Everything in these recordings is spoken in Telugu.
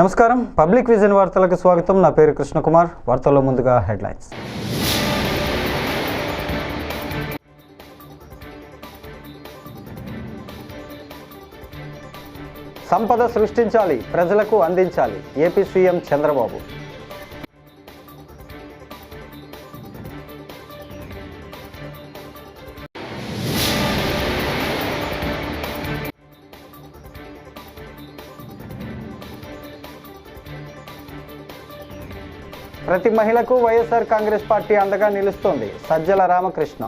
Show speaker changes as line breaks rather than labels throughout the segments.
నమస్కారం, పబ్లిక్ విజన్ వార్తలకు స్వాగతం. నా పేరు కృష్ణకుమార్. వార్తల్లో ముందుగా హెడ్లైన్స్. సంపద సృష్టించాలి, ప్రజలకు అందించాలి. AP CM Chandrababu. ప్రతి మహిళకు వైఎస్ఆర్ కాంగ్రెస్ పార్టీ అండగా నిలుస్తోంది. సజ్జల రామకృష్ణ.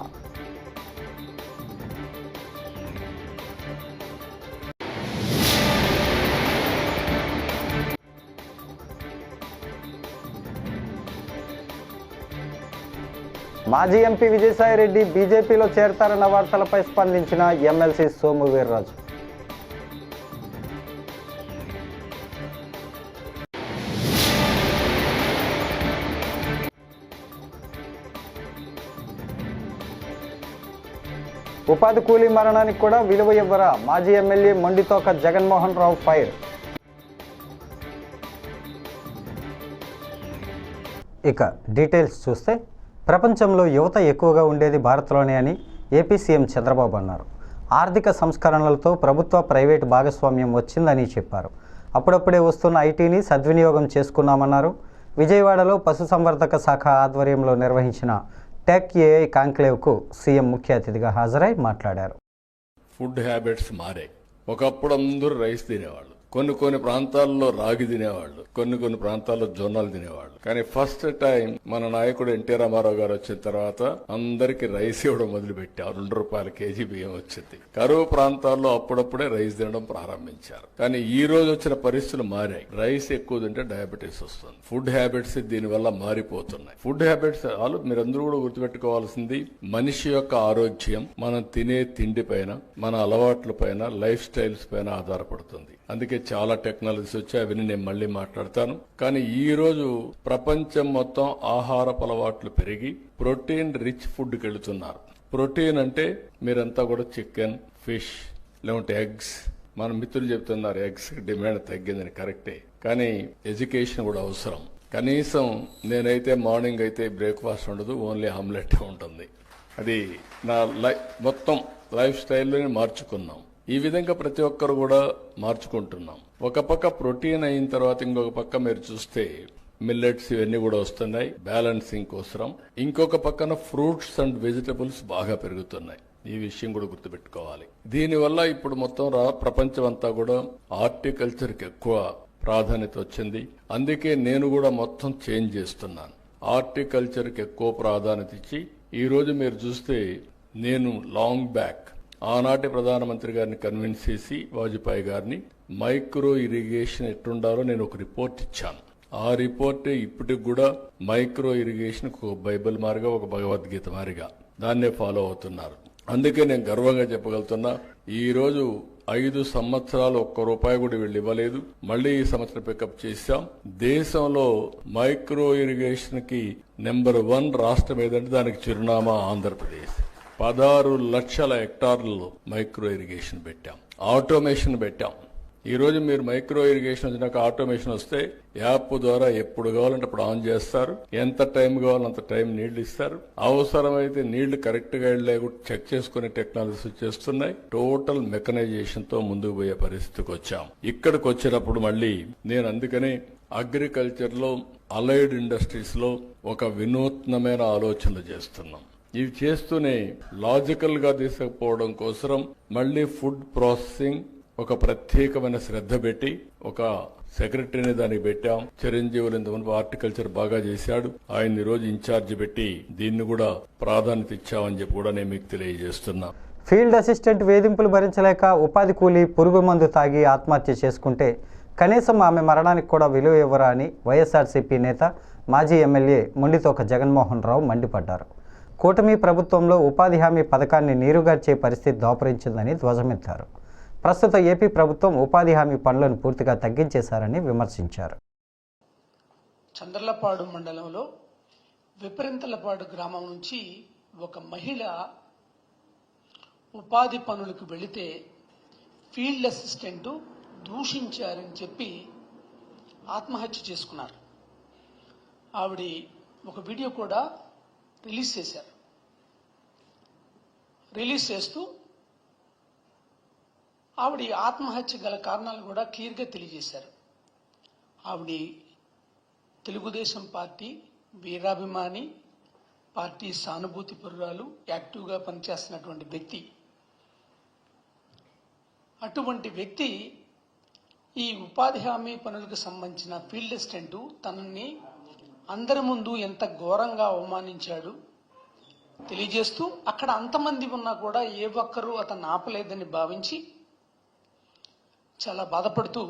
మాజీ ఎంపీ విజయసాయిరెడ్డి బీజేపీలో చేరతారన్న వార్తలపై స్పందించిన ఎమ్మెల్సీ సోము వీర్రాజు. ఉపాధి కూలీ మరణానికి కూడా విలువ ఇవ్వరా? మాజీ ఎమ్మెల్యే మొండితోక జగన్మోహన్ రావు ఫైర్. ఇక డీటెయిల్స్ చూస్తే, ప్రపంచంలో యువత ఎక్కువగా ఉండేది భారత్లోనే అని ఏపీ సీఎం చంద్రబాబు అన్నారు. ఆర్థిక సంస్కరణలతో ప్రభుత్వ ప్రైవేటు భాగస్వామ్యం వచ్చిందని చెప్పారు. అప్పుడప్పుడే వస్తున్న ఐటీని సద్వినియోగం చేసుకున్నామన్నారు. విజయవాడలో పశుసంవర్ధక శాఖ ఆధ్వర్యంలో నిర్వహించిన టెక్ ఏఐ కాంక్లేవ్కు సీఎం ముఖ్య అతిథిగా హాజరై మాట్లాడారు.
ఫుడ్ హ్యాబిట్స్ మారాయి. ఒకప్పుడు అందరూ రైస్ తినేవాళ్ళు, కొన్ని ప్రాంతాల్లో రాగి తినేవాళ్ళు, కొన్ని ప్రాంతాల్లో జొన్నలు తినేవాళ్ళు. కానీ ఫస్ట్ టైం మన నాయకుడు ఎన్టీ రామారావు గారు వచ్చిన తర్వాత అందరికి రైస్ ఇవ్వడం మొదలు పెట్టారు. 2 రూపాయల కేజీ బియ్యం వచ్చింది. కరువు ప్రాంతాల్లో అప్పుడప్పుడే రైస్ తినడం ప్రారంభించారు. కానీ ఈ రోజు వచ్చిన పరిస్థితులు మారాయి. రైస్ ఎక్కువ తింటే డయాబెటీస్ వస్తుంది. ఫుడ్ హ్యాబిట్స్ దీనివల్ల మారిపోతున్నాయి. ఫుడ్ హ్యాబిట్స్ మీరందరూ కూడా గుర్తుపెట్టుకోవాల్సింది, మనిషి యొక్క ఆరోగ్యం మనం తినే తిండి పైన, మన అలవాట్ల పైన, లైఫ్ స్టైల్స్ పైన ఆధారపడుతుంది. అందుకే చాలా టెక్నాలజీస్ వచ్చాయి, అవన్నీ నేను మళ్ళీ మాట్లాడతాను. కానీ ఈ రోజు ప్రపంచం మొత్తం ఆహారపు అలవాట్లు పెరిగి ప్రోటీన్ రిచ్ ఫుడ్కి వెళుతున్నారు. ప్రోటీన్ అంటే మీరంతా కూడా చికెన్, ఫిష్, లేకుంటే ఎగ్స్. మన మిత్రులు చెప్తున్నారు ఎగ్స్ డిమాండ్ తగ్గిందని. కరెక్టే, కానీ ఎడ్యుకేషన్ కూడా అవసరం. కనీసం నేనైతే మార్నింగ్ అయితే బ్రేక్ఫాస్ట్ ఉండదు, ఓన్లీ ఆమ్లెట్ ఉంటుంది. అది నా మొత్తం లైఫ్ స్టైల్లోనే మార్చుకున్నాం. ఈ విధంగా ప్రతి ఒక్కరు కూడా మార్చుకుంటున్నాం. ఒక పక్క ప్రోటీన్ అయిన తర్వాత ఇంకొక పక్క మీరు చూస్తే మిల్లెట్స్ ఇవన్నీ కూడా వస్తున్నాయి బ్యాలెన్సింగ్ కోసం. ఇంకొక పక్కన ఫ్రూట్స్ అండ్ వెజిటబుల్స్ బాగా పెరుగుతున్నాయి. ఈ విషయం కూడా గుర్తుపెట్టుకోవాలి. దీనివల్ల ఇప్పుడు మొత్తం ప్రపంచం అంతా కూడా హార్టికల్చర్కి ఎక్కువ ప్రాధాన్యత వచ్చింది. అందుకే నేను కూడా మొత్తం చేంజ్ చేస్తున్నాను. హార్టికల్చర్కి ఎక్కువ ప్రాధాన్యత ఇచ్చి ఈ రోజు మీరు చూస్తే నేను లాంగ్ బ్యాక్ ఆనాటి ప్రధానమంత్రి గారిని కన్విన్స్ చేసి వాజ్పేయి గారిని మైక్రో ఇరిగేషన్ ఎట్లుండాలో నేను ఒక రిపోర్ట్ ఇచ్చాను. ఆ రిపోర్ట్ ఇప్పటికి కూడా మైక్రో ఇరిగేషన్ ఒక బైబిల్ మారిగా, ఒక భగవద్గీత మారిగా దాన్నే ఫాలో అవుతున్నారు. అందుకే నేను గర్వంగా చెప్పగలుగుతున్నా, ఈ రోజు 5 సంవత్సరాలు ₹1 కూడా వీళ్ళు ఇవ్వలేదు. మళ్లీ ఈ సంవత్సరం పికప్ చేశాం. దేశంలో మైక్రో ఇరిగేషన్ కి నెంబర్ 1 రాష్ట్రం ఏదంటే దానికి చిరునామా ఆంధ్రప్రదేశ్. 16 లక్షల హెక్టార్లలో మైక్రో ఇరిగేషన్ పెట్టాం, ఆటోమేషన్ పెట్టాం. ఈ రోజు మీరు మైక్రో ఇరిగేషన్ వచ్చినాక ఆటోమేషన్ వస్తే యాప్ ద్వారా ఎప్పుడు కావాలంటే అప్పుడు ఆన్ చేస్తారు. ఎంత టైం కావాలంత టైం నీళ్లు ఇస్తారు. అవసరమైతే నీళ్లు కరెక్ట్ గా చెక్ చేసుకునే టెక్నాలజీస్ వచ్చేస్తున్నాయి. టోటల్ మెకనైజేషన్ తో ముందుకు పోయే పరిస్థితికి వచ్చాం. ఇక్కడికి వచ్చినప్పుడు మళ్ళీ నేను అందుకనే అగ్రికల్చర్ లో, అలైడ్ ఇండస్ట్రీస్ లో ఒక వినూత్నమైన ఆలోచనలు చేస్తున్నాం. ఇవి చేస్తూనే లాజికల్ గా తీసుకుపోవడం కోసం మళ్లీ ఫుడ్ ప్రాసెసింగ్ ఒక ప్రత్యేకమైన శ్రద్ధ పెట్టి ఒక సెక్రటరీని దానికి పెట్టాం. చిరంజీవులు ఇంతకుముందు హార్టికల్చర్ బాగా చేశాడు, ఆయన ఈ రోజు ఇన్ఛార్జ్ పెట్టి దీన్ని కూడా ప్రాధాన్యత ఇచ్చామని చెప్పి కూడా నేను మీకు తెలియజేస్తున్నా.
ఫీల్డ్ అసిస్టెంట్ వేధింపులు భరించలేక ఉపాధి కూలీ పురుగు మందు తాగి ఆత్మహత్య చేసుకుంటే కనీసం ఆమె మరణానికి కూడా విలువ ఇవ్వరా అని వైఎస్ఆర్సీపీ నేత, మాజీ ఎమ్మెల్యే మొండితోక జగన్మోహన్ రావు మండిపడ్డారు. కూటమి ప్రభుత్వంలో ఉపాధి హామీ పథకాన్ని నీరుగార్చే పరిస్థితి దాపురించిందని ధ్వజమెత్తారు. ప్రస్తుత ఏపీ ప్రభుత్వం ఉపాధి హామీ పనులను పూర్తిగా తగ్గించేశారని విమర్శించారు.
చంద్రలపాడు మండలంలో విపరింతలపాడు గ్రామం నుంచి ఒక మహిళ ఉపాధి పనులకు వెళితే ఫీల్డ్ అసిస్టెంట్ దూషించారని చెప్పి ఆత్మహత్య చేసుకున్నారు. ఆవిడ ఒక వీడియో కూడా రిలీజ్ చేశారు. రిలీజ్ చేస్తూ ఆవిడ ఆత్మహత్య గల కారణాలు కూడా క్లియర్గా తెలియజేశారు. ఆవిడ తెలుగుదేశం పార్టీ వీరాభిమాని, పార్టీ సానుభూతి పరురాలు, యాక్టివ్గా పనిచేస్తున్నటువంటి వ్యక్తి. అటువంటి వ్యక్తి ఈ ఉపాధి హామీ పనులకు సంబంధించిన ఫీల్డ్ అసిస్టెంట్ తనని అందరి ముందు ఎంత ఘోరంగా అవమానించాడు తెలియజేస్తూ, అక్కడ అంతమంది ఉన్నా కూడా ఏ ఒక్కరూ అతను ఆపలేదని భావించి చాలా బాధపడుతూ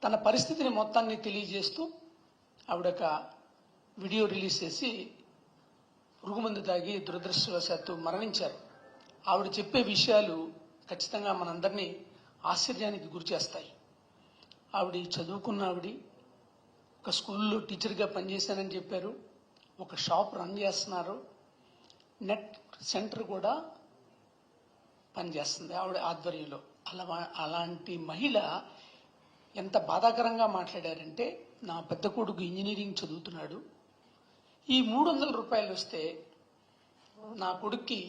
తన పరిస్థితిని మొత్తాన్ని తెలియజేస్తూ ఆవిడొక వీడియో రిలీజ్ చేసి పురుగుమందు తాగి దురదృష్టవశాత్తు మరణించారు. ఆవిడ చెప్పే విషయాలు ఖచ్చితంగా మనందరినీ ఆశ్చర్యానికి గురి చేస్తాయి. ఆవిడ చదువుకున్న ఆవిడ ఒక స్కూల్లో టీచర్గా పనిచేశానని చెప్పారు. ఒక షాప్ రన్ చేస్తున్నారు. నెట్ సెంటర్ కూడా పనిచేస్తుంది ఆవిడ ఆధ్వర్యంలో. అలాంటి మహిళ ఎంత బాధాకరంగా మాట్లాడారంటే, నా పెద్ద కొడుకు ఇంజనీరింగ్ చదువుతున్నాడు, ఈ 300 రూపాయలు వస్తే నా కొడుక్కి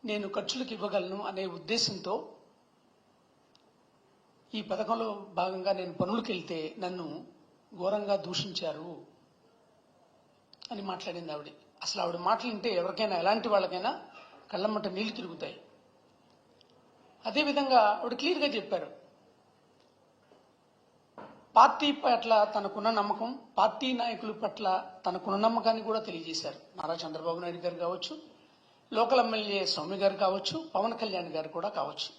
నేను ఖర్చులకు ఇవ్వగలను అనే ఉద్దేశంతో ఈ పథకంలో భాగంగా నేను పనులకు వెళ్తే నన్ను ఘోరంగా దూషించారు అని మాట్లాడింది ఆవిడ. అసలు ఆవిడ మాటలు వింటే ఎవరికైనా, ఎలాంటి వాళ్ళకైనా కళ్ళమ్మట నీళ్లు తిరుగుతాయి. అదేవిధంగా ఆవిడ క్లియర్గా చెప్పారు, పార్టీ పట్ల తనకున్న నమ్మకం, పార్టీ నాయకుల పట్ల తనకున్న నమ్మకాన్ని కూడా తెలియజేశారు. నారా చంద్రబాబు నాయుడు గారు కావచ్చు, లోకల్ ఎమ్మెల్యే సౌమ్య గారు కావచ్చు, పవన్ కళ్యాణ్ గారు కూడా కావచ్చు.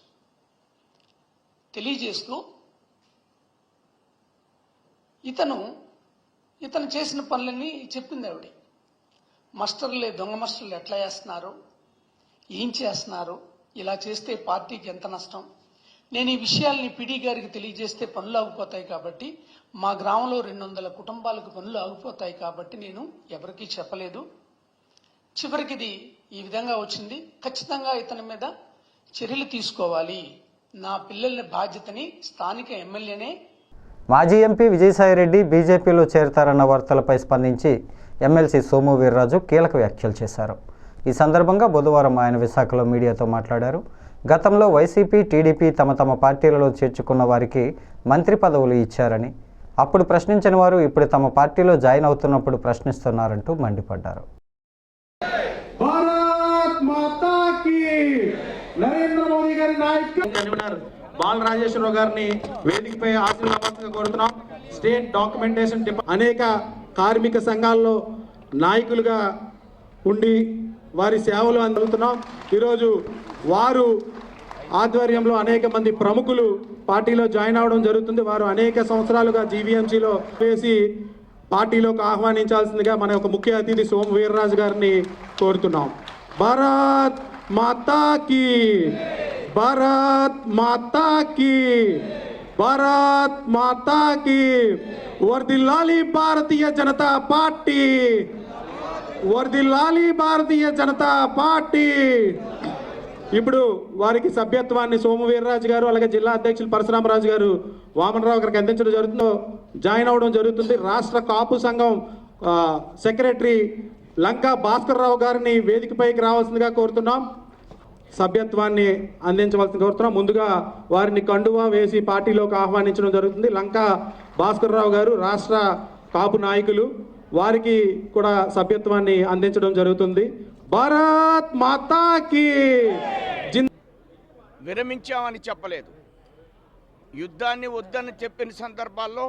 తెలియజేస్తూ ఇతను చేసిన పనులన్నీ చెప్పింది ఆవిడ. మాస్టర్లే దొంగ మాస్టర్లు ఎట్లా చేస్తున్నారు, ఏం చేస్తున్నారు, ఇలా చేస్తే పార్టీకి ఎంత నష్టం, నేను ఈ విషయాల్ని పీడీ గారికి తెలియజేస్తే పనులు ఆగిపోతాయి కాబట్టి, మా గ్రామంలో 200 కుటుంబాలకు పనులు ఆగిపోతాయి కాబట్టి నేను ఎవరికీ చెప్పలేదు. చివరికి ఇది ఈ విధంగా వచ్చింది. ఖచ్చితంగా ఇతని మీద చర్యలు తీసుకోవాలి. నా పిల్లల బాధ్యతని స్థానిక ఎమ్మెల్యేనే.
మాజీ ఎంపీ విజయసాయిరెడ్డి బీజేపీలో చేరతారన్న వార్తలపై స్పందించి ఎమ్మెల్సీ సోము వీర్రాజు కీలక వ్యాఖ్యలు చేశారు. ఈ సందర్భంగా బుధవారం ఆయన విశాఖలో మీడియాతో మాట్లాడారు. గతంలో వైసీపీ, టీడీపీ తమ పార్టీలలో చేర్చుకున్న వారికి మంత్రి పదవులు ఇచ్చారని, అప్పుడు ప్రశ్నించిన వారు ఇప్పుడు తమ పార్టీలో జాయిన్ అవుతున్నప్పుడు ప్రశ్నిస్తున్నారంటూ మండిపడ్డారు.
నరేంద్ర మోదీ గారి నాయకత్వం బాల రాజేశ్వరరావు గారిని వేదికపై ఆశీర్వాదంగా కోరుతున్నాం. స్టేట్ డాక్యుమెంటేషన్ అనేక కార్మిక సంఘాల్లో నాయకులుగా ఉండి వారి సేవలు అందుతున్నాం. ఈరోజు వారు ఆధ్వర్యంలో అనేక మంది ప్రముఖులు పార్టీలో జాయిన్ అవడం జరుగుతుంది. వారు అనేక సంవత్సరాలుగా జీవీఎంసీలో వేసి పార్టీలోకి ఆహ్వానించాల్సిందిగా మన యొక్క ముఖ్య అతిథి సోము వీర్రాజు గారిని కోరుతున్నాం. భారత్ మాతా కీ, భారత్ మాతా కీ, భారత్ మాతా కీ. వర్ధిల్లాలి భారతీయ జనతా పార్టీ, వర్ధిల్లాలి భారతీయ జనతా పార్టీ. ఇప్పుడు వారికి సభ్యత్వాన్ని సోము వీర్రాజు గారు, అలాగే జిల్లా అధ్యక్షులు పరశురామరాజు గారు, వామనరావు గారికి అందించడం జరుగుతుందో జాయిన్ అవడం జరుగుతుంది. రాష్ట్ర కాపు సంఘం సెక్రటరీ లంకా భాస్కర్ రావు గారిని వేదికపైకి రావాల్సిందిగా కోరుతున్నాం. సభ్యత్వాన్ని అందించవలసింది కోరుతున్నాం. ముందుగా వారిని కండువా వేసి పార్టీలోకి ఆహ్వానించడం జరుగుతుంది. లంకా భాస్కర్ రావు గారు రాష్ట్ర కాపు నాయకులు, వారికి కూడా సభ్యత్వాన్ని అందించడం జరుగుతుంది. భారత్ మాతాకి.
విరమించామని చెప్పలేదు. యుద్ధాన్ని వద్దని చెప్పిన సందర్భాల్లో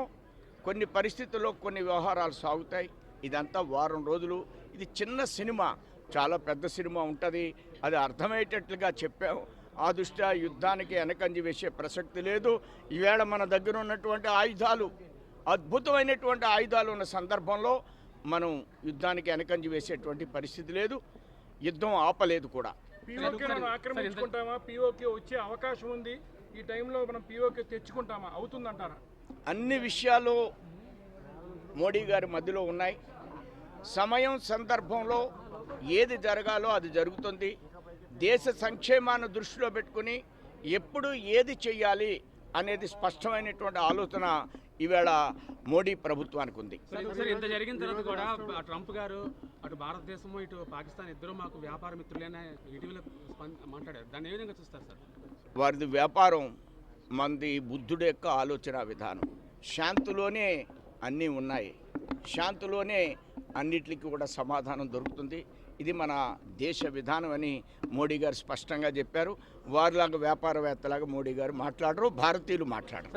కొన్ని పరిస్థితుల్లో కొన్ని వ్యవహారాలు సాగుతాయి. ఇదంతా వారం రోజులు. ఇది చిన్న సినిమా, చాలా పెద్ద సినిమా ఉంటుంది. అది అర్థమయ్యేటట్లుగా చెప్పాము. ఆ దృష్ట్యా యుద్ధానికి వెనకంజి వేసే ప్రసక్తి లేదు. ఈవేళ మన దగ్గర ఉన్నటువంటి ఆయుధాలు, అద్భుతమైనటువంటి ఆయుధాలు ఉన్న సందర్భంలో మనం యుద్ధానికి వెనకంజి వేసేటువంటి పరిస్థితి లేదు. యుద్ధం ఆపలేదు కూడా.
ఆక్రమించుకుంటామా? పీఓకే వచ్చే అవకాశం ఉంది. ఈ టైంలో మనం పీఓకే తెచ్చుకుంటామా? అవుతుందంటారా?
అన్ని విషయాలు మోడీ గారి మధ్యలో ఉన్నాయి. సమయం సందర్భంలో ఏది జరగాలో అది జరుగుతుంది. దేశ సంక్షేమాన్ని దృష్టిలో పెట్టుకుని ఎప్పుడు ఏది చెయ్యాలి అనేది స్పష్టమైనటువంటి ఆలోచన ఈవేళ మోడీ ప్రభుత్వానికి ఉంది.
సార్ ఇంత జరిగిన తర్వాత కూడా ట్రంప్ గారు అటు భారతదేశము ఇటు పాకిస్తాన్ ఇద్దరు మాకు వ్యాపార మిత్రులేనే ఇటీవల మాట్లాడారు. దాన్ని ఏ విధంగా చూస్తారు సార్?
వారిది వ్యాపారం, మంది బుద్ధుడి యొక్క ఆలోచన విధానం. శాంతిలోనే అన్నీ ఉన్నాయి, శాంతిలోనే అన్నిటికీ కూడా సమాధానం దొరుకుతుంది. ఇది మన దేశ విధానం అని మోడీ గారు స్పష్టంగా చెప్పారు. వారిలాగా వ్యాపారవేత్తలాగా మోడీ గారు మాట్లాడరు, భారతీయులు మాట్లాడరు.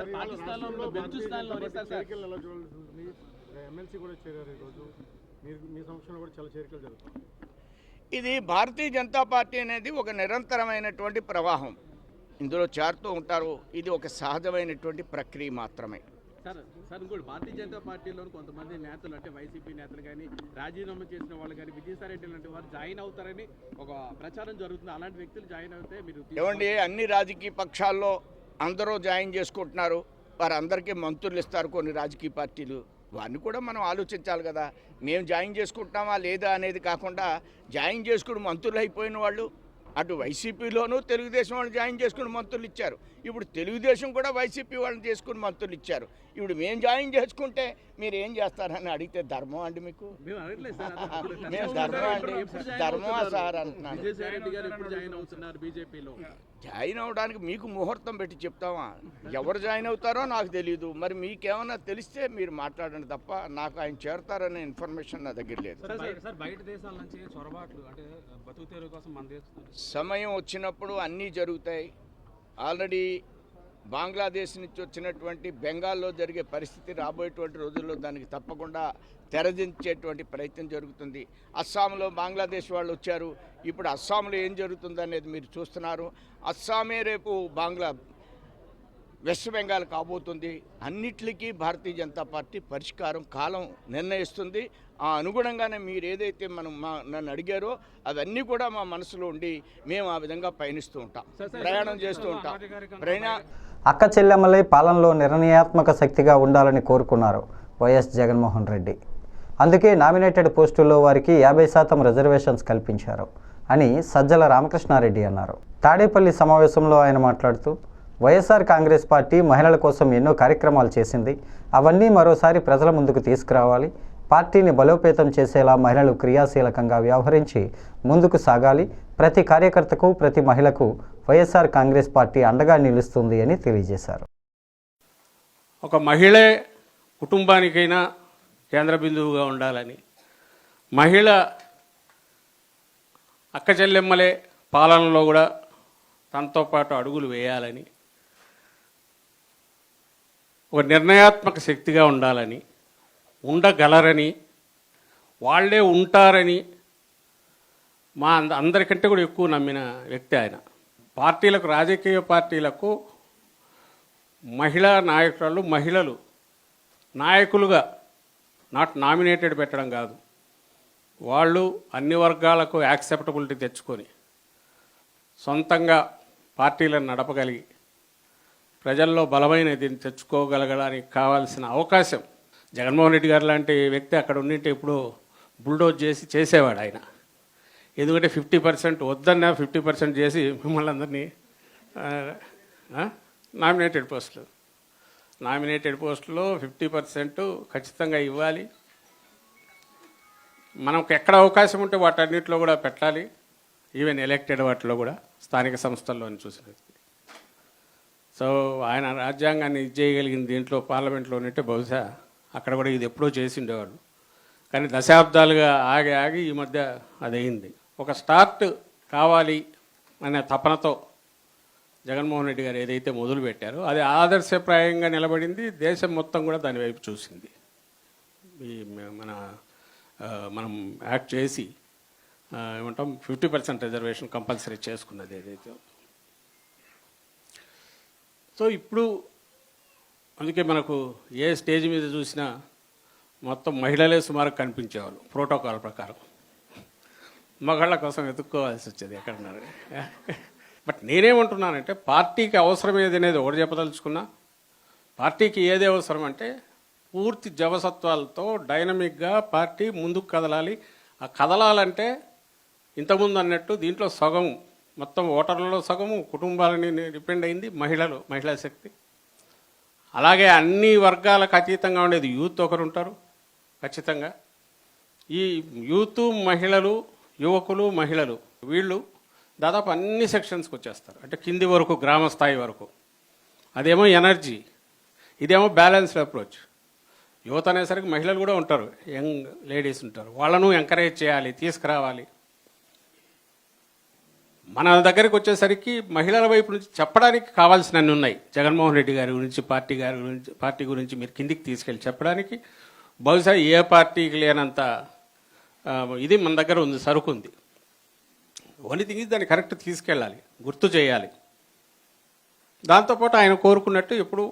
ఇది భారతీయ జనతా పార్టీ అనేది ఒక నిరంతరమైనటువంటి ప్రవాహం. ఇందులో చేరుతూ ఉంటారు. ఇది ఒక సహజమైనటువంటి ప్రక్రియ మాత్రమే.
సార్ ఇంకోటి, భారతీయ జనతా పార్టీలో కొంతమంది నేతలు అంటే వైసీపీ నేతలు కానీ రాజీనామా చేసిన వాళ్ళు కానీ విజయసాయిరెడ్డి లాంటి వారు జాయిన్ అవుతారని ఒక ప్రచారం జరుగుతుంది. అలాంటి వ్యక్తులు జాయిన్ అవుతే మీరు
ఏమండి, అన్ని రాజకీయ పక్షాల్లో అందరూ జాయిన్ చేసుకుంటున్నారు. వారందరికీ మంత్రులు ఇస్తారు కొన్ని రాజకీయ పార్టీలు. వారిని కూడా మనం ఆలోచించాలి కదా. మేము జాయిన్ చేసుకుంటున్నామా లేదా అనేది కాకుండా జాయిన్ చేసుకుని మంత్రులు అయిపోయిన వాళ్ళు అటు వైసీపీలోనూ తెలుగుదేశం వాళ్ళు జాయిన్ చేసుకుని మంత్రులు ఇచ్చారు. ఇప్పుడు తెలుగుదేశం కూడా వైసీపీ వాళ్ళని చేసుకుని మంత్రులు ఇచ్చారు. ఇప్పుడు మేము జాయిన్ చేసుకుంటే మీరు ఏం చేస్తారని అడిగితే ధర్మం అండి మీకు? మేము ధర్మం అండి, ధర్మమా సార్ అంటున్నాను. జాయిన్ అవడానికి మీకు ముహూర్తం పెట్టి చెప్తామా? ఎవరు జాయిన్ అవుతారో నాకు తెలియదు. మరి మీకేమన్నా తెలిస్తే మీరు మాట్లాడండి తప్ప నాకు ఆయన చేరతారనే ఇన్ఫర్మేషన్ నా దగ్గర లేదు. సమయం వచ్చినప్పుడు అన్నీ జరుగుతాయి. ఆల్రెడీ బంగ్లాదేశ్ నుంచి వచ్చినటువంటి బెంగాల్లో జరిగే పరిస్థితి రాబోయేటువంటి రోజుల్లో దానికి తప్పకుండా తెరదించేటువంటి ప్రయత్నం జరుగుతుంది. అస్సాంలో బంగ్లాదేశ్ వాళ్ళు వచ్చారు. ఇప్పుడు అస్సాంలో ఏం జరుగుతుంది అనేది మీరు చూస్తున్నారు. అస్సామే రేపు వెస్ట్ బెంగాల్ కాబోతుంది. అన్నిటికీ భారతీయ జనతా పార్టీ పరిష్కారం కాలం నిర్ణయిస్తుంది. ఆ అనుగుణంగానే మీరు ఏదైతే నన్ను అడిగారో అవన్నీ కూడా మా మనసులో ఉండి మేము ఆ విధంగా పయనిస్తూ ఉంటాం, ప్రయాణం చేస్తూ ఉంటాం.
అక్క చెల్లెమ్మలై పాలనలో నిర్ణయాత్మక శక్తిగా ఉండాలని కోరుకున్నారు వైఎస్ జగన్మోహన్ రెడ్డి. అందుకే నామినేటెడ్ పోస్టుల్లో వారికి 50% రిజర్వేషన్స్ కల్పించారు అని సజ్జల రామకృష్ణారెడ్డి అన్నారు. తాడేపల్లి సమావేశంలో ఆయన మాట్లాడుతూ వైఎస్ఆర్ కాంగ్రెస్ పార్టీ మహిళల కోసం ఎన్నో కార్యక్రమాలు చేసింది. అవన్నీ మరోసారి ప్రజల ముందుకు తీసుకురావాలి. పార్టీని బలోపేతం చేసేలా మహిళలు క్రియాశీలకంగా వ్యవహరించి ముందుకు సాగాలి. ప్రతి కార్యకర్తకు, ప్రతి మహిళకు వైఎస్ఆర్ కాంగ్రెస్ పార్టీ అండగా నిలుస్తుంది అని తెలియజేశారు.
ఒక మహిళే కుటుంబానికైనా కేంద్ర బిందువుగా ఉండాలని, మహిళ అక్క చెల్లెమ్మలే పాలనలో కూడా తనతో పాటు అడుగులు వేయాలని, ఒక నిర్ణయాత్మక శక్తిగా ఉండాలని, ఉండగలరని, వాళ్ళే ఉంటారని మా అందరికంటే కూడా ఎక్కువ నమ్మిన వ్యక్తి ఆయన. పార్టీలకు, రాజకీయ పార్టీలకు మహిళా నాయకురాలు, మహిళలు నాయకులుగా నాట్ నామినేటెడ్ పెట్టడం కాదు, వాళ్ళు అన్ని వర్గాలకు యాక్సెప్టబిలిటీ తెచ్చుకొని సొంతంగా పార్టీలను నడపగలిగి ప్రజల్లో బలమైన దీన్ని తెచ్చుకోగలగడానికి కావాల్సిన అవకాశం జగన్మోహన్ రెడ్డి గారు లాంటి వ్యక్తి అక్కడ ఉండింటే ఇప్పుడు బుల్డోజ్ చేసేవాడు ఆయన. ఎందుకంటే 50% వద్దన్నా 50% చేసి మిమ్మల్ని అందరినీ నామినేటెడ్ పోస్టులో 50% ఖచ్చితంగా ఇవ్వాలి. మనకు ఎక్కడ అవకాశం ఉంటే వాటన్నిటిలో కూడా పెట్టాలి. ఈవెన్ ఎలక్టెడ్ వాటిలో కూడా, స్థానిక సంస్థల్లో చూసినది. సో ఆయన రాజ్యాంగాన్ని చేయగలిగిన దీంట్లో పార్లమెంట్లో ఉంటే బహుశా అక్కడ కూడా ఇది ఎప్పుడో చేసి ఉండేవాడు. కానీ దశాబ్దాలుగా ఆగి ఈ మధ్య అదయింది. ఒక స్టార్ట్ కావాలి అనే తపనతో జగన్మోహన్ రెడ్డి గారు ఏదైతే మొదలు పెట్టారో అది ఆదర్శప్రాయంగా నిలబడింది. దేశం మొత్తం కూడా దాని వైపు చూసింది. మనం యాక్ట్ చేసి ఏమంటాం 50% రిజర్వేషన్ కంపల్సరీ చేసుకున్నది ఏదైతే. సో ఇప్పుడు అందుకే మనకు ఏ స్టేజ్ మీద చూసినా మొత్తం మహిళలే సుమారు కనిపించేవాళ్ళు ప్రోటోకాల్ ప్రకారం. మగాళ్ళ కోసం వెతుక్కోవాల్సి వచ్చేది ఎక్కడున్నారు. బట్ నేనేమంటున్నానంటే పార్టీకి అవసరం ఏది అనేది ఒకటి చెప్పదలుచుకున్నా. పార్టీకి ఏది అవసరం అంటే పూర్తి జవసత్వాలతో డైనమిక్గా పార్టీ ముందుకు కదలాలి. ఆ కదలాలంటే ఇంతకుముందు అన్నట్టు దీంట్లో సగం మొత్తం ఓటర్లలో సగము కుటుంబాలని డిపెండ్ అయింది మహిళా శక్తి. అలాగే అన్ని వర్గాలకు అతీతంగా ఉండేది యూత్ ఒకరు ఉంటారు ఖచ్చితంగా. ఈ యూత్, మహిళలు, యువకులు, మహిళలు వీళ్ళు దాదాపు అన్ని సెక్షన్స్కి వచ్చేస్తారు. అంటే కింది వరకు, గ్రామ స్థాయి వరకు. అదేమో ఎనర్జీ, ఇదేమో బ్యాలెన్స్డ్ అప్రోచ్. యువత అనేసరికి మహిళలు కూడా ఉంటారు, యంగ్ లేడీస్ ఉంటారు. వాళ్ళను ఎంకరేజ్ చేయాలి, తీసుకురావాలి. మన దగ్గరికి వచ్చేసరికి మహిళల వైపు నుంచి చెప్పడానికి కావాల్సినన్ని ఉన్నాయి. జగన్మోహన్ రెడ్డి గారి గురించి, పార్టీ గురించి మీరు కిందికి తీసుకెళ్ళి చెప్పడానికి బహుశా ఏ పార్టీకి లేనంత ఇది మన దగ్గర ఉంది, సరుకు ఉంది. ఓన్లీ థింగ్ దాన్ని కరెక్ట్ తీసుకెళ్ళాలి, గుర్తు చేయాలి. దాంతోపాటు ఆయన కోరుకున్నట్టు ఇప్పుడు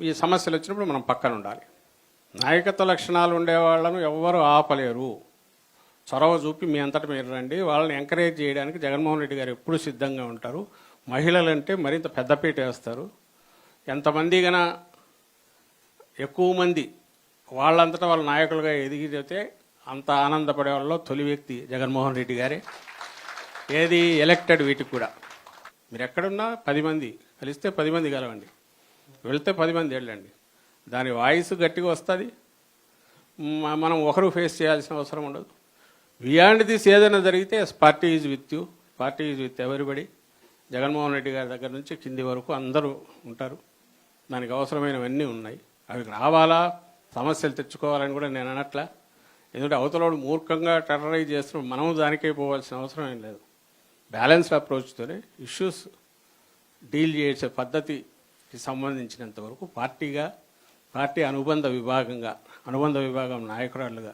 ఈ సమస్యలు వచ్చినప్పుడు మనం పక్కన ఉండాలి. నాయకత్వ లక్షణాలు ఉండేవాళ్లను ఎవ్వరూ ఆపలేరు. చొరవ చూపి మీ అంతటా మీరు రండి. వాళ్ళని ఎంకరేజ్ చేయడానికి జగన్మోహన్ రెడ్డి గారు ఎప్పుడు సిద్ధంగా ఉంటారు. మహిళలంటే మరింత పెద్దపీట వేస్తారు. ఎంతమంది గన ఎక్కువ మంది వాళ్ళంతటా వాళ్ళ నాయకులుగా ఎదిగితే అంత ఆనందపడే వాళ్ళలో తొలి వ్యక్తి జగన్మోహన్ రెడ్డి గారే. ఏది ఎలక్టెడ్ వీటికి కూడా మీరు ఎక్కడున్నా 10 మంది కలిస్తే 10 మంది కలవండి, వెళ్తే 10 మంది వెళ్ళండి. దాని వాయిస్ గట్టిగా వస్తుంది. మనం ఒకరు ఫేస్ చేయాల్సిన అవసరం ఉండదు. బియాండ్ దిస్ ఏదైనా జరిగితే party is with you, party is with everybody. Jaganmohan Reddy గారి దగ్గర నుంచి కింది వరకు అందరూ ఉంటారు. దానికి అవసరమైనవన్నీ ఉన్నాయి. అవి రావాలా, సమస్యలు తెచ్చుకోవాలని కూడా నేను అనట్లా. ఎందుకంటే అవతలోడు మూర్ఖంగా టెర్రరైజ్ చేస్తున్నాడు, మనము దానికే పోవాల్సిన అవసరం ఏం లేదు. బ్యాలెన్స్డ్ అప్రోచ్తోనే ఇష్యూస్ డీల్ చేసే పద్ధతికి సంబంధించినంత వరకు పార్టీ అనుబంధ విభాగం నాయకురాలుగా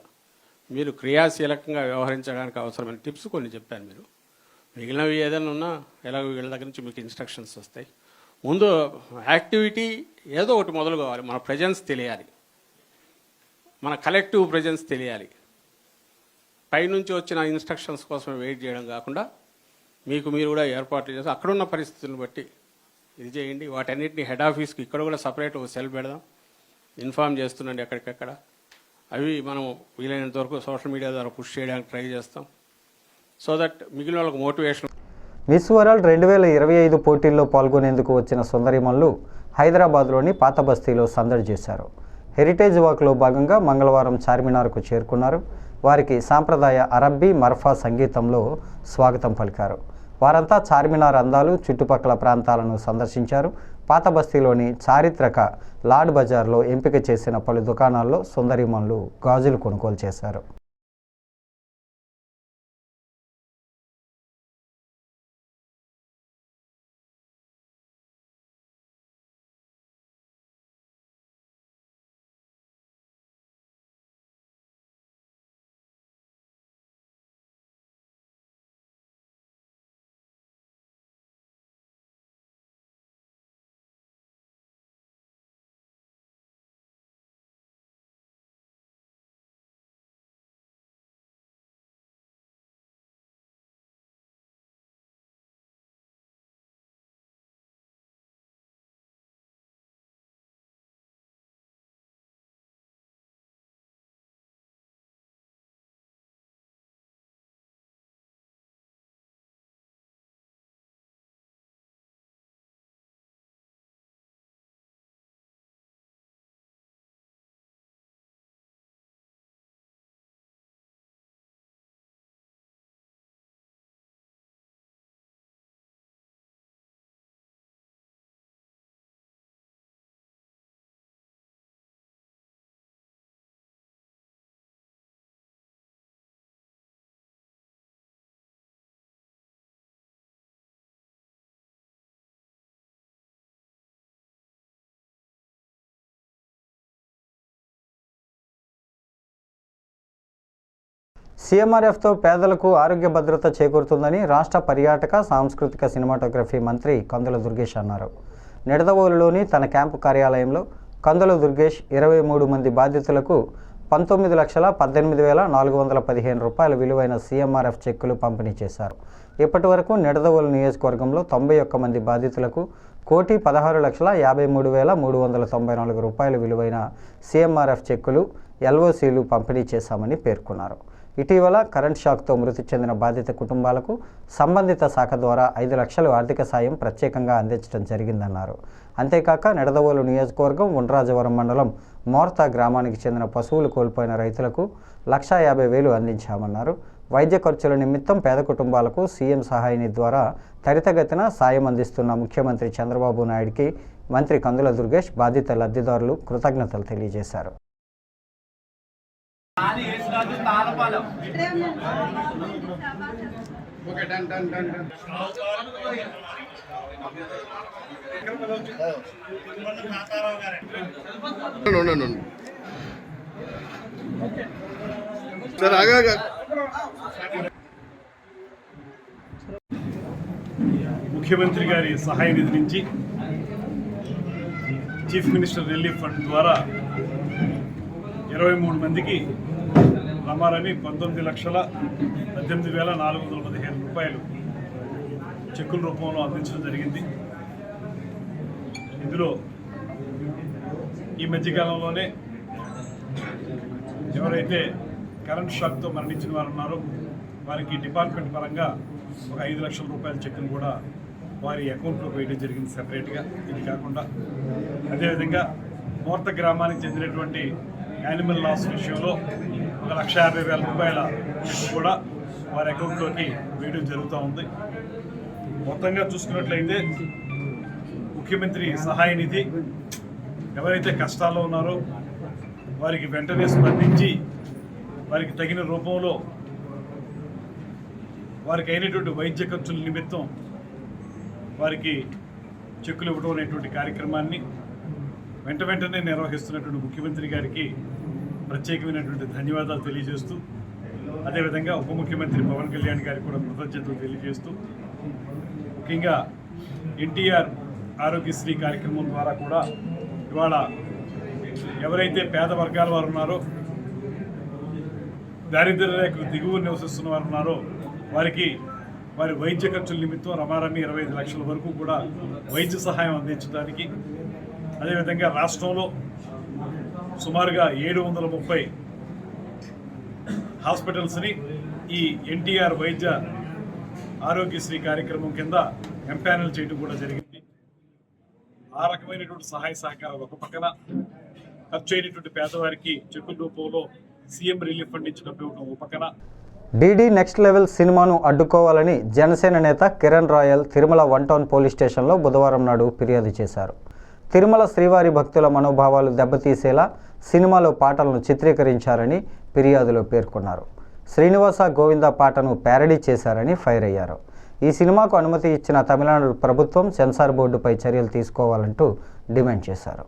మీరు క్రియాశీలకంగా వ్యవహరించడానికి అవసరమైన టిప్స్ కొన్ని చెప్పాను. మీరు మిగిలినవి ఏదైనా ఉన్నా ఎలాగో వీళ్ళ దగ్గర నుంచి మీకు ఇన్స్ట్రక్షన్స్ వస్తాయి. ముందు యాక్టివిటీ ఏదో ఒకటి మొదలు కావాలి. మన ప్రెజెన్స్ తెలియాలి, మన కలెక్టివ్ ప్రెజెన్స్ తెలియాలి. పైనుంచి వచ్చిన ఇన్స్ట్రక్షన్స్ కోసం వెయిట్ చేయడం కాకుండా మీకు మీరు కూడా ఏర్పాట్లు చేసి అక్కడున్న పరిస్థితులను బట్టి ఇది చేయండి. వాటన్నిటిని హెడ్ ఆఫీస్కి ఇక్కడ కూడా సపరేట్ ఒక సెల్ పెడదాం, ఇన్ఫామ్ చేస్తుండండి ఎక్కడికెక్కడ. అవి మనం వీలైనంత వరకు సోషల్ మీడియా ద్వారా పుష్ చేయడానికి ట్రై చేస్తాం. సో దట్ మిగిలిన వాళ్ళకి మోటివేషన్.
మిస్ వరల్డ్ 2025 పోటీల్లో పాల్గొనేందుకు వచ్చిన సుందరిమల్లు హైదరాబాద్లోని పాత బస్తీలో సందడి చేశారు. హెరిటేజ్ వాక్లో భాగంగా మంగళవారం చార్మినార్కు చేరుకున్నారు. వారికి సాంప్రదాయ అరబ్బీ, మర్ఫా సంగీతంలో స్వాగతం పలికారు. వారంతా చార్మినార్ అందాలు, చుట్టుపక్కల ప్రాంతాలను సందర్శించారు. పాత బస్తీలోని చారిత్రక లాడ్ బజార్లో ఎంపిక చేసిన పలు దుకాణాల్లో సుందరిమల్లు గాజులు కొనుగోలు చేశారు. సీఎంఆర్ఎఫ్తో పేదలకు ఆరోగ్య భద్రత చేకూరుతుందని రాష్ట్ర పర్యాటక, సాంస్కృతిక, సినిమాటోగ్రఫీ మంత్రి కందుల దుర్గేష్ అన్నారు. నిడదవోలులోని తన క్యాంపు కార్యాలయంలో కందుల దుర్గేష్ 23 మంది బాధితులకు 19,18,415 రూపాయల విలువైన సీఎంఆర్ఎఫ్ చెక్కులు పంపిణీ చేశారు. ఇప్పటి వరకు నిడదవోలు నియోజకవర్గంలో 91 మంది బాధితులకు 1,16,53,394 రూపాయల విలువైన సీఎంఆర్ఎఫ్ చెక్కులు, ఎల్ఓసీలు పంపిణీ చేశామని పేర్కొన్నారు. ఇటీవల కరెంట్ షాక్తో మృతి చెందిన బాధిత కుటుంబాలకు సంబంధిత శాఖ ద్వారా 5 లక్షలు ఆర్థిక సాయం ప్రత్యేకంగా అందించడం జరిగిందన్నారు. అంతేకాక నిడదవోలు నియోజకవర్గం ఉండ్రాజవరం మండలం మోర్తా గ్రామానికి చెందిన పశువులు కోల్పోయిన రైతులకు 1,50,000 అందించామన్నారు. వైద్య ఖర్చుల నిమిత్తం పేద కుటుంబాలకు సీఎం సహాయ నిధి ద్వారా త్వరితగతిన సాయం అందిస్తున్న ముఖ్యమంత్రి చంద్రబాబు నాయుడికి మంత్రి కందుల దుర్గేష్ బాధిత లబ్ధిదారులు కృతజ్ఞతలు తెలియజేశారు.
ముఖ్యమంత్రి గారి సహాయ నిధి నుంచి చీఫ్ మినిస్టర్ రిలీఫ్ ఫండ్ ద్వారా 23 మందికి రమారమి 19,18,415 రూపాయలు చెక్కుల రూపంలో అందించడం జరిగింది. ఇందులో ఈ మధ్యకాలంలోనే ఎవరైతే కరెంట్ షాక్తో మరణించిన వారు ఉన్నారో వారికి డిపార్ట్మెంట్ పరంగా ఒక 5 లక్షల రూపాయల చెక్కును కూడా వారి అకౌంట్లో వేయడం జరిగింది సెపరేట్గా. ఇది కాకుండా అదేవిధంగా మోర్త గ్రామానికి చెందినటువంటి యానిమల్ లాస్ విషయంలో 1,50,000 రూపాయల చెక్కు కూడా వారి అకౌంట్లోకి వేయడం జరుగుతూ ఉంది. మొత్తంగా చూసుకున్నట్లయితే ముఖ్యమంత్రి సహాయ నిధి ఎవరైతే కష్టాల్లో ఉన్నారో వారికి వెంటనే స్పందించి వారికి తగిన రూపంలో వారికి అయినటువంటి వైద్య ఖర్చుల నిమిత్తం వారికి చెక్కులు ఇవ్వడం అనేటువంటి కార్యక్రమాన్ని వెంటనే నిర్వహిస్తున్నటువంటి ముఖ్యమంత్రి గారికి ప్రత్యేకమైనటువంటి ధన్యవాదాలు తెలియజేస్తూ, అదేవిధంగా ఉప ముఖ్యమంత్రి పవన్ కళ్యాణ్ గారికి కూడా కృతజ్ఞతలు తెలియజేస్తూ, ముఖ్యంగా ఎన్టీఆర్ ఆరోగ్యశ్రీ కార్యక్రమం ద్వారా కూడా ఇవాళ ఎవరైతే పేద వర్గాల వారు ఉన్నారో, దారిద్ర్య రేఖకు దిగువ నివసిస్తున్న వారు ఉన్నారో వారికి వారి వైద్య ఖర్చుల నిమిత్తం రమారమి 25 లక్షల వరకు కూడా వైద్య సహాయం అందించడానికి, అదేవిధంగా రాష్ట్రంలో సుమారుగా 730 హాస్పిటల్స్ని ఈ ఎన్టీఆర్ వైద్య ఆరోగ్యశ్రీ కార్యక్రమం కింద ఎంపానల్ చేయడం కూడా జరిగింది. ఆ రకమైనటువంటి సహాయ సహకారాలు ఒక పక్కన, ఖర్చు అయినటువంటి పేదవారికి చెక్కుల రూపంలో సీఎం రిలీఫ్ ఫండ్ ఇచ్చి డబ్బు ఇవ్వడం ఒక పక్కన.
డీడీ నెక్స్ట్ లెవెల్ సినిమాను అడ్డుకోవాలని జనసేన నేత Kiran royal Tirumala 1 town police స్టేషన్లో బుధవారం నాడు ఫిర్యాదు చేశారు. తిరుమల శ్రీవారి భక్తుల మనోభావాలు దెబ్బతీసేలా సినిమాలో పాటలను చిత్రీకరించారని ఫిర్యాదులో పేర్కొన్నారు. శ్రీనివాస గోవింద పాటను ప్యారడీ చేశారని ఫైర్ అయ్యారు. ఈ సినిమాకు అనుమతి ఇచ్చిన తమిళనాడు ప్రభుత్వం సెన్సార్ బోర్డుపై చర్యలు తీసుకోవాలంటూ డిమాండ్ చేశారు.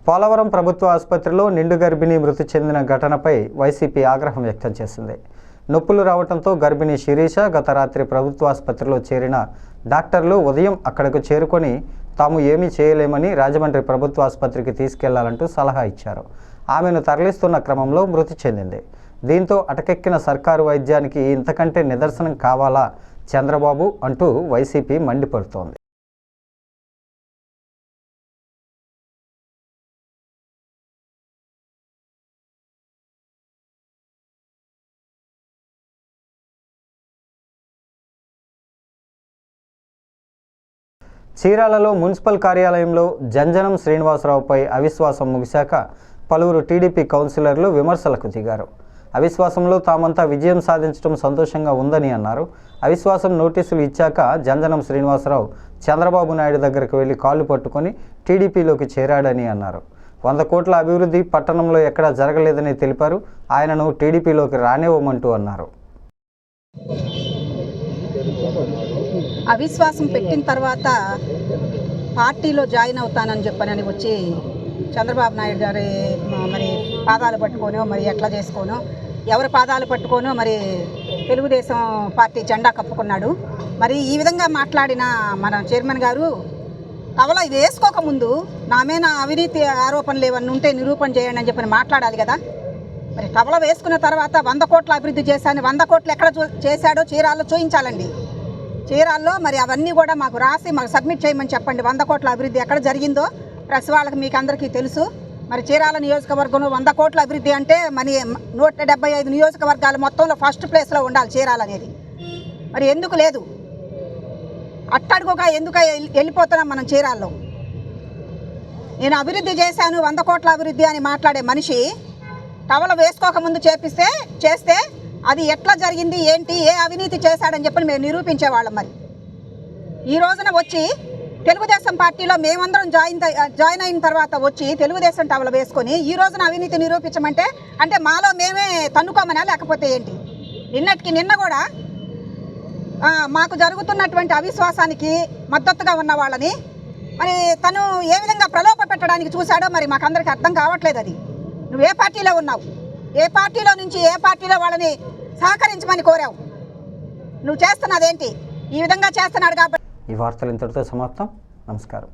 పోలవరం ప్రభుత్వ ఆసుపత్రిలో నిండు గర్భిణి మృతి చెందిన ఘటనపై వైసీపీ ఆగ్రహం వ్యక్తం చేసింది. నొప్పులు రావడంతో గర్భిణి శిరీష గత రాత్రి ప్రభుత్వ ఆసుపత్రిలో చేరిన డాక్టర్లు ఉదయం అక్కడకు చేరుకొని తాము ఏమీ చేయలేమని రాజమండ్రి ప్రభుత్వ ఆసుపత్రికి తీసుకెళ్లాలంటూ సలహా ఇచ్చారు. ఆమెను తరలిస్తున్న క్రమంలో మృతి చెందింది. దీంతో అటకెక్కిన సర్కారు వైద్యానికి ఇంతకంటే నిదర్శనం కావాలా చంద్రబాబు అంటూ వైసీపీ మండిపడుతోంది. చీరాలలో మున్సిపల్ కార్యాలయంలో జంజనం శ్రీనివాసరావుపై అవిశ్వాసం ముగిశాక పలువురు టీడీపీ కౌన్సిలర్లు విమర్శలకు దిగారు. అవిశ్వాసంలో తామంతా విజయం సాధించడం సంతోషంగా ఉందని అన్నారు. అవిశ్వాసం నోటీసులు ఇచ్చాక జంజనం శ్రీనివాసరావు చంద్రబాబు నాయుడు దగ్గరకు వెళ్లి కాళ్ళు పట్టుకొని టీడీపీలోకి చేరాడని అన్నారు. 100 కోట్ల అభివృద్ధి పట్టణంలో ఎక్కడా జరగలేదని తెలిపారు. ఆయనను టీడీపీలోకి రానివ్వమంటూ అన్నారు.
అవిశ్వాసం పెట్టిన తర్వాత పార్టీలో జాయిన్ అవుతానని చెప్పనని వచ్చి చంద్రబాబు నాయుడు గారి మరి పాదాలు పట్టుకోనో మరి ఎట్లా చేసుకోనో ఎవరి పాదాలు పట్టుకోనో మరి తెలుగుదేశం పార్టీ జెండా కప్పుకున్నాడు. మరి ఈ విధంగా మాట్లాడిన మన చైర్మన్ గారు కవల వేసుకోకముందు నా మీద అవినీతి ఆరోపణలు ఏమన్నా ఉంటే నిరూపణ చేయండి అని చెప్పని మాట్లాడాలి కదా. మరి కవల వేసుకున్న తర్వాత 100 కోట్ల అభివృద్ధి చేశాను, 100 కోట్లు ఎక్కడ చేశాడో చీరాల్లో చూపించాలండి. చీరాల్లో మరి అవన్నీ కూడా మాకు రాసి మాకు సబ్మిట్ చేయమని చెప్పండి. 100 కోట్ల అభివృద్ధి ఎక్కడ జరిగిందో ప్రెస్ వాళ్ళకి మీకు అందరికీ తెలుసు. మరి చీరాల నియోజకవర్గంలో 100 కోట్ల అభివృద్ధి అంటే మరి 175 నియోజకవర్గాల మొత్తంలో ఫస్ట్ ప్లేస్లో ఉండాలి చీరాల అనేది. మరి ఎందుకు లేదు? అట్టడుగుగా ఎందుకు వెళ్ళిపోతున్నాం మనం చీరాల్లో? నేను అభివృద్ధి చేశాను 100 కోట్ల అభివృద్ధి అని మాట్లాడే మనిషి టవల వేసుకోకముందు చేస్తే అది ఎట్లా జరిగింది, ఏంటి, ఏ అవినీతి చేశాడని చెప్పి మేము నిరూపించేవాళ్ళం. మరి ఈ రోజున వచ్చి తెలుగుదేశం పార్టీలో మేమందరం జాయిన్ అయిన తర్వాత వచ్చి తెలుగుదేశం టవల వేసుకొని ఈ రోజున అవినీతి నిరూపించమంటే అంటే మాలో మేమే తన్నుకోమనా లేకపోతే ఏంటి? నిన్న కూడా మాకు జరుగుతున్నటువంటి అవిశ్వాసానికి మద్దతుగా ఉన్న వాళ్ళని మరి తను ఏ విధంగా ప్రలోభ పెట్టడానికి చూశాడో మరి మాకందరికి అర్థం కావట్లేదు. అది నువ్వు ఏ పార్టీలో ఉన్నావు, ఏ పార్టీలో నుంచి ఏ పార్టీలో వాళ్ళని సహకరించమని కోరావు, నువ్వు చేస్తున్నదేంటి? ఈ విధంగా చేస్తున్నాడు కాబట్టి
ఈ వార్తలు ఇంతటితో సమాప్తం. నమస్కారం.